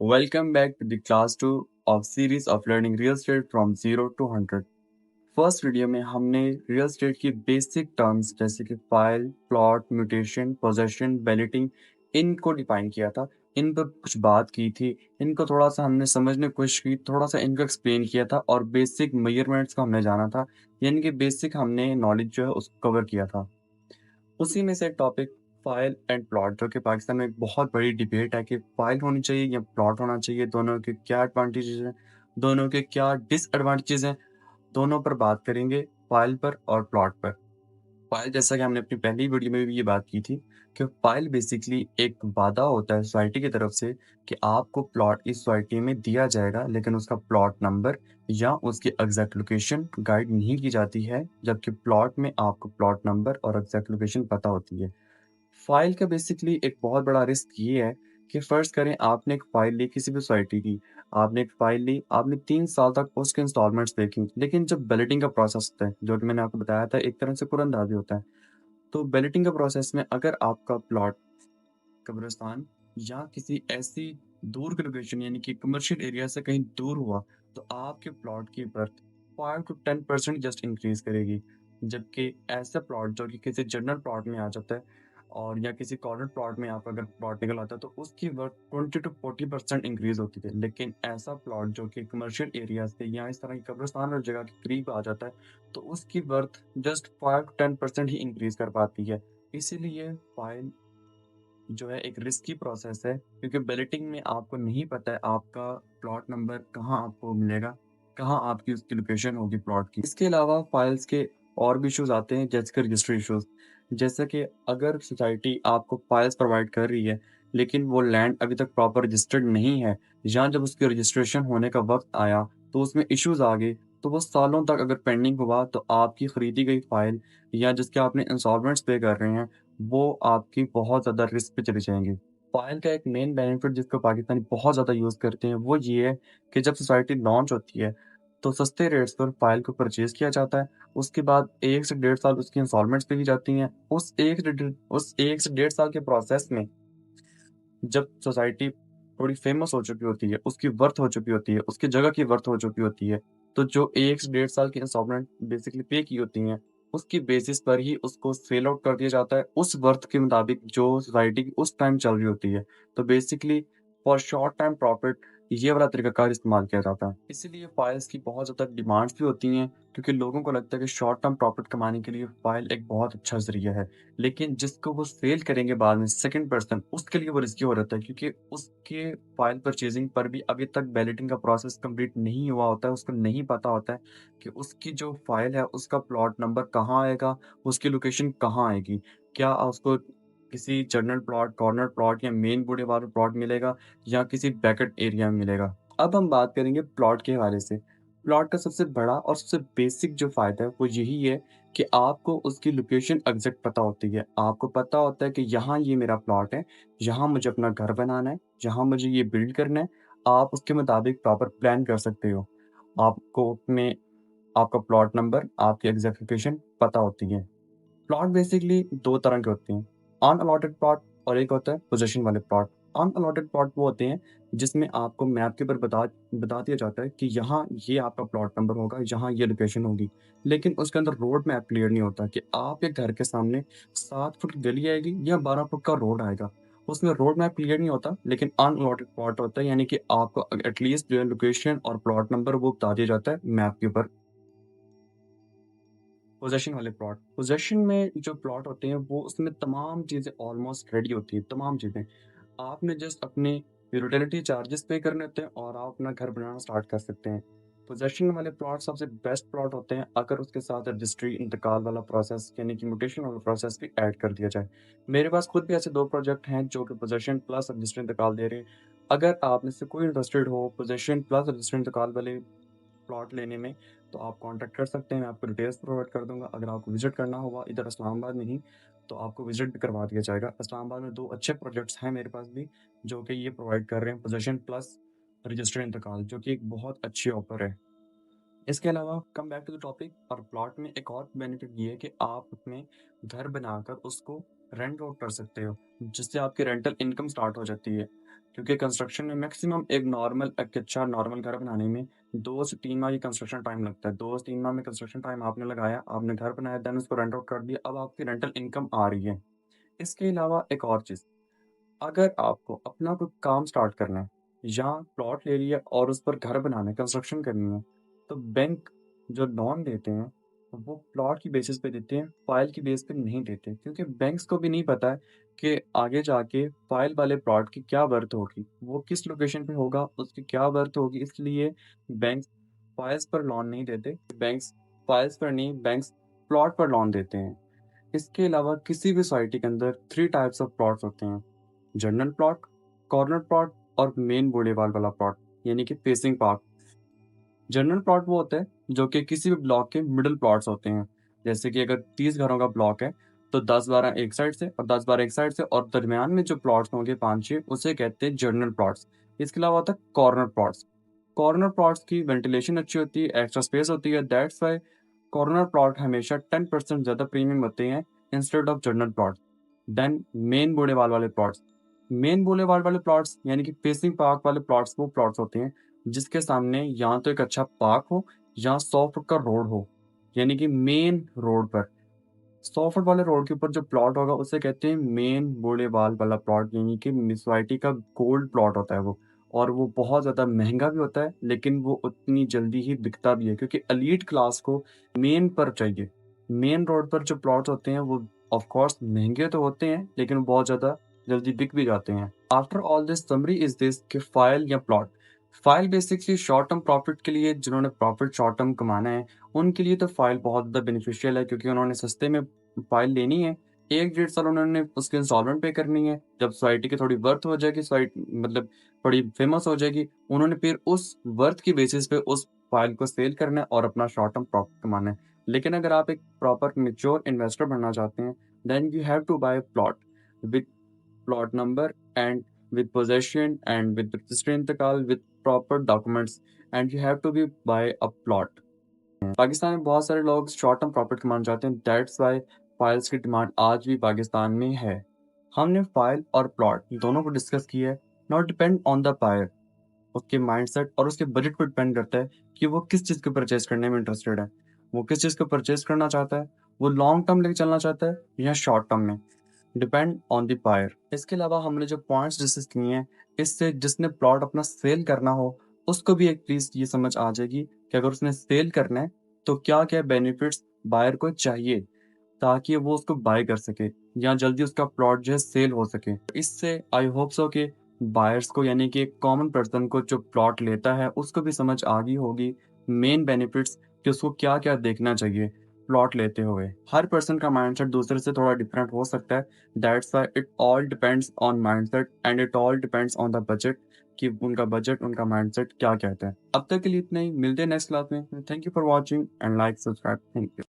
Welcome back to the class 2 of series of learning real estate from 0 to 100। First video में हमने real estate की basic terms जैसे कि file, plot, mutation, possession, balloting इनको define किया था। इन पर कुछ बात की थी, इनको थोड़ा सा हमने समझने की कोशिश की, थोड़ा सा इनको एक्सप्लेन किया था और बेसिक मेजरमेंट्स को हमने जाना था, यानी कि बेसिक हमने नॉलेज जो है उसको कवर किया था। उसी में से टॉपिक फाइल एंड प्लॉट, जो कि पाकिस्तान में एक बहुत बड़ी डिबेट है कि फाइल होनी चाहिए या प्लॉट होना चाहिए, दोनों के क्या एडवांटेजेस हैं, दोनों के क्या डिसएडवांटेजेस हैं। दोनों पर बात करेंगे, फाइल पर और प्लॉट पर। फाइल, जैसा कि हमने अपनी पहली वीडियो में भी ये बात की थी कि फाइल बेसिकली एक वादा होता है सोसाइटी की तरफ से कि आपको प्लॉट इस सोसाइटी में दिया जाएगा, लेकिन उसका प्लॉट नंबर या उसकी एग्जैक्ट लोकेशन गाइड नहीं की जाती है, जबकि प्लॉट में आपको प्लॉट नंबर और एग्जैक्ट लोकेशन पता होती है। फाइल का बेसिकली एक बहुत बड़ा रिस्क ये है कि फ़र्ज़ करें आपने एक फ़ाइल ली किसी भी सोसाइटी की, आपने एक फ़ाइल ली, आपने 3 साल तक उसके इंस्टॉलमेंट्स देखी, लेकिन जब बैलेटिंग का प्रोसेस होता है, जो कि मैंने आपको बताया था एक तरह से कुरअंदाज़ी होता है। तो बैलेटिंग का प्रोसेस में अगर आपका प्लॉट कब्रिस्तान या किसी ऐसी दूर की लोकेशन यानी कि कमर्शियल एरिया से कहीं दूर हुआ, तो आपके प्लॉट की वर्थ 5 टू 10% जस्ट इंक्रीज़ करेगी। जबकि ऐसा प्लॉट जो कि किसी जनरल प्लॉट में आ जाता है और या किसी कॉर्नर प्लॉट में आपका अगर प्लॉट निकल आता है, तो उसकी वर्थ 20 टू 40% इंक्रीज़ होती है। लेकिन ऐसा प्लॉट जो कि कमर्शियल एरिया से या इस तरह की कब्रिस्तान और जगह के करीब आ जाता है, तो उसकी वर्थ जस्ट 5 टू 10% ही इंक्रीज़ कर पाती है। इसीलिए फाइल जो है एक रिस्की प्रोसेस है, क्योंकि बैलेटिंग में आपको नहीं पता है आपका प्लॉट नंबर कहाँ आपको मिलेगा, कहाँ आपकी उसकी लोकेशन होगी प्लॉट की। इसके अलावा फाइल्स के और भी इश्यूज़ आते हैं, जैसे कि रजिस्ट्री इश्यूज़। जैसे कि अगर सोसाइटी आपको फाइल्स प्रोवाइड कर रही है, लेकिन वो लैंड अभी तक प्रॉपर रजिस्टर्ड नहीं है, या जब उसकी रजिस्ट्रेशन होने का वक़्त आया, तो उसमें इश्यूज़ आ गए, तो वो सालों तक अगर पेंडिंग हुआ, तो आपकी खरीदी गई फाइल या जिसके आपने इंस्टॉलमेंट्स पे कर रहे हैं, वो आपकी बहुत ज़्यादा रिस्क पे चली जाएँगी। फ़ाइल का एक मेन बेनिफिट जिसको पाकिस्तानी बहुत ज़्यादा यूज़ करते हैं, वो ये है कि जब सोसाइटी लॉन्च होती है, तो सस्ते रेट्स पर फ़ाइल को परचेज़ किया जाता है। उसके बाद 1 से डेढ़ साल उसकी इंस्टॉलमेंट्स पे दी जाती हैं। उस 1 से डेढ़ साल के प्रोसेस में जब सोसाइटी थोड़ी फ़ेमस हो चुकी होती है, उसकी वर्थ हो चुकी होती है, उसकी जगह की वर्थ हो चुकी होती है, तो जो 1 से डेढ़ साल की इंस्टॉलमेंट बेसिकली पे की होती हैं, उसकी बेसिस पर ही उसको सेल आउट कर दिया जाता है, उस वर्थ के मुताबिक जो सोसाइटी की उस टाइम चल रही होती है। तो basically for short time profit ये वाला तरीकाकार इस्तेमाल किया जाता है। इसीलिए फाइल्स की बहुत ज़्यादा डिमांड्स भी होती हैं, क्योंकि लोगों को लगता है कि शॉर्ट टर्म प्रॉफिट कमाने के लिए फाइल एक बहुत अच्छा ज़रिया है। लेकिन जिसको वो सेल करेंगे बाद में सेकंड पर्सन, उसके लिए वो रिस्की हो जाता है, क्योंकि उसके फाइल परचेज़िंग पर भी अभी तक बैलेटिंग का प्रोसेस कंप्लीट नहीं हुआ होता है। उसको नहीं पता होता है कि उसकी जो फाइल है, उसका प्लॉट नंबर कहाँ आएगा, उसकी लोकेशन कहाँ आएगी। क्या उसको किसी जनरल प्लॉट, कॉर्नर प्लॉट या मेन बूढ़े-बार प्लॉट मिलेगा या किसी बैकएट एरिया में मिलेगा। अब हम बात करेंगे प्लॉट के हवाले से। प्लॉट का सबसे बड़ा और सबसे बेसिक जो फ़ायदा है, वो यही है कि आपको उसकी लोकेशन एग्ज़ैक्ट पता होती है। आपको पता होता है कि यहाँ ये मेरा प्लॉट है, यहाँ मुझे अपना घर बनाना है, यहाँ मुझे ये बिल्ड करना है। आप उसके मुताबिक प्रॉपर प्लान कर सकते हो। आपको अपने आपका प्लॉट नंबर, आपकी एग्ज़ैक्ट लोकेशन पता होती है। प्लॉट बेसिकली 2 तरह के होते हैं, अनअलॉटेड प्लॉट और एक होता है पोज़ेशन वाले प्लॉट। अनअलॉटेड प्लॉट वो होते हैं जिसमें आपको मैप के ऊपर बता दिया जाता है कि यहाँ ये आपका प्लॉट नंबर होगा, यहाँ ये लोकेशन होगी। लेकिन उसके अंदर रोड मैप क्लियर नहीं होता कि आपके घर के सामने 7 फुट की गली आएगी या 12 फुट का रोड आएगा। उसमें रोड मैप क्लियर नहीं होता, लेकिन अनअलॉटेड प्लॉट होता है, यानी कि आपको एटलीस्ट जो है लोकेशन और प्लॉट नंबर वो बता दिया जाता है मैप के ऊपर। पोज़ेशन वाले प्लॉट। पोज़ेशन में जो प्लॉट होते हैं वो उसमें तमाम चीज़ें ऑलमोस्ट रेडी होती हैं, तमाम चीज़ें। आपने जस्ट अपने यूटिलिटी चार्जेस पे करने होते हैं और आप अपना घर बनाना स्टार्ट कर सकते हैं। पोज़ेशन वाले प्लॉट सबसे बेस्ट प्लॉट होते हैं अगर उसके साथ रजिस्ट्री इंतकाल वाला प्रोसेस यानी कि म्यूटेशन वाला प्रोसेस भी ऐड कर दिया जाए। मेरे पास खुद भी ऐसे 2 प्रोजेक्ट हैं जो कि पोज़ेशन प्लस रजिस्ट्री इंतकाल दे रहे हैं। अगर आप में से कोई इंटरेस्टेड हो पोज़ेशन प्लस रजिस्ट्री इंतकाल वाले प्लॉट लेने में, तो आप कॉन्टैक्ट कर सकते हैं, मैं आपको डिटेल्स प्रोवाइड कर दूँगा। अगर आपको विज़िट करना होगा इधर इस्लामाबाद में ही, तो आपको विज़िट भी करवा दिया जाएगा। इस्लामाबाद में 2 अच्छे प्रोजेक्ट्स हैं मेरे पास भी, जो कि ये प्रोवाइड कर रहे हैं पोज़ेशन प्लस रजिस्टर्ड इंतकाल, जो कि एक बहुत अच्छी ऑफ़र है। इसके अलावा come back to the topic और प्लॉट में एक और बेनिफिट ये है कि आप अपने घर बनाकर उसको रेंट आउट कर सकते हो, जिससे आपकी रेंटल इनकम स्टार्ट हो जाती है। क्योंकि कंस्ट्रक्शन में मैक्सिमम एक अच्छा नॉर्मल घर बनाने में 2 से 3 माह की कंस्ट्रक्शन टाइम लगता है। 2 से 3 माह में कंस्ट्रक्शन टाइम आपने लगाया, आपने घर बनाया, देन उसको रेंट आउट कर दिया, अब आपकी रेंटल इनकम आ रही है। इसके अलावा एक और चीज़, अगर आपको अपना कोई काम स्टार्ट करना है या प्लॉट ले लिया और उस पर घर बनाना है, कंस्ट्रक्शन करनी है, तो बैंक जो लोन देते हैं, वो प्लॉट की बेसिस पे देते हैं, फाइल की बेस पे नहीं देते। क्योंकि बैंक्स को भी नहीं पता है कि आगे जाके फाइल वाले प्लॉट की क्या वर्थ होगी, वो किस लोकेशन पे होगा, उसकी क्या वर्थ होगी। इसलिए बैंक्स फाइल्स पर लोन नहीं देते। बैंक्स फाइल्स पर नहीं, बैंक्स प्लॉट पर लोन देते हैं। इसके अलावा किसी भी सोसाइटी के अंदर 3 टाइप्स ऑफ प्लॉट्स होते हैं। जनरल प्लॉट, कॉर्नर प्लॉट और मेन बूढ़ेवाल वाला प्लॉट, यानी कि फेसिंग पार्क। जनरल प्लॉट वो होता है जो कि किसी भी ब्लॉक के मिडल प्लॉट्स होते हैं। जैसे कि अगर 30 घरों का ब्लॉक है, तो 10-12 एक साइड से और 10-12 एक साइड से, और दरमियान में जो प्लॉट्स होंगे 5-6, उसे कहते हैं जनरल प्लॉट्स। इसके अलावा होता है कॉर्नर प्लॉट्स। कॉर्नर प्लॉट्स की वेंटिलेशन अच्छी होती है, एक्स्ट्रा स्पेस होती है, दैट्स व्हाई कॉर्नर प्लॉट हमेशा 10% ज़्यादा प्रीमियम होते हैं instead of general plot. Then main Budhewal वाले प्लॉट्स। मेन बूढ़ेवाल वाले प्लॉट्स यानी कि फेसिंग पार्क वाले प्लॉट्स वो प्लॉट्स होते हैं जिसके सामने या तो एक अच्छा पार्क हो या 100 फुट का रोड हो, यानी कि मेन रोड पर 100 फुट वाले रोड के ऊपर जो प्लॉट होगा उसे कहते हैं मेन बूढ़ेवाल वाला प्लॉट, यानी कि सोसाइटी का गोल्ड प्लॉट होता है वो। और वो बहुत ज़्यादा महंगा भी होता है, लेकिन वो उतनी जल्दी ही बिकता भी है क्योंकि एलीट क्लास को मेन पर चाहिए। मेन रोड पर जो प्लॉट्स होते हैं वो ऑफ कोर्स महंगे तो होते हैं, लेकिन वो बहुत ज़्यादा जल्दी बिक भी जाते हैं। After all this summary is this कि फाइल या plot, file basically short term profit के लिए, जिन्होंने प्रॉफिट शॉर्ट टर्म कमाना है उनके लिए तो फाइल बहुत ज़्यादा बेनिफिशियल है, क्योंकि उन्होंने सस्ते में फाइल लेनी है। 1 डेढ़ साल उन्होंने उसकी इंस्टॉलमेंट पे करनी है। जब सोसाइटी की थोड़ी वर्थ हो जाएगी, मतलब थोड़ी फेमस हो जाएगी, उन्होंने फिर उस वर्थ की बेसिस पे उस फाइल को सेल करना है और अपना शॉर्ट टर्म प्रॉफिट कमाना है। लेकिन अगर आप एक प्रॉपर मैच्योर इन्वेस्टर बनना चाहते हैं, then you have to buy plot with plot number and with possession and with registry इंतकाल with proper documents, and you have to be buy a plot। Pakistan में बहुत सारे लोग शॉर्ट टर्म प्रॉफिट कमाना चाहते हैं, दैट्स वाई फाइल्स की demand आज भी पाकिस्तान में है। हमने फाइल और प्लॉट दोनों को डिस्कस किया है। Not depend on the buyer, उसके माइंडसेट और उसके बजट पर डिपेंड करता है कि वो किस चीज़ को परचेज करने में इंटरेस्टेड है। वो किस चीज़ को परचेज करना चाहता है, वो लॉन्ग टर्म लेके चलना चाहता है या शॉर्ट टर्म में, डिपेंड ऑन द बायर। इसके अलावा हमने जो पॉइंट्स डिस्कस किए हैं, इससे जिसने प्लॉट अपना सेल करना हो उसको भी एटलीस्ट ये समझ आ जाएगी कि अगर उसने सेल करना है तो क्या क्या बेनिफिट्स बायर को चाहिए, ताकि वो उसको बाय कर सके या जल्दी उसका प्लॉट जो है सेल हो सके। इससे आई होप सो कि बायर्स को, यानी कि एक कॉमन पर्सन को जो प्लॉट लेता है उसको भी समझ आ गई होगी मेन बेनिफिट्स कि उसको क्या क्या देखना चाहिए प्लॉट लेते हुए। हर पर्सन का माइंडसेट दूसरे से थोड़ा डिफरेंट हो सकता है, that's why it all depends on mindset and it all depends on the budget, कि उनका बजट, उनका माइंडसेट क्या कहता है। अब तक के लिए इतना ही, मिलते हैं नेक्स्ट क्लास में। Thank you for watching and like subscribe. Thank you.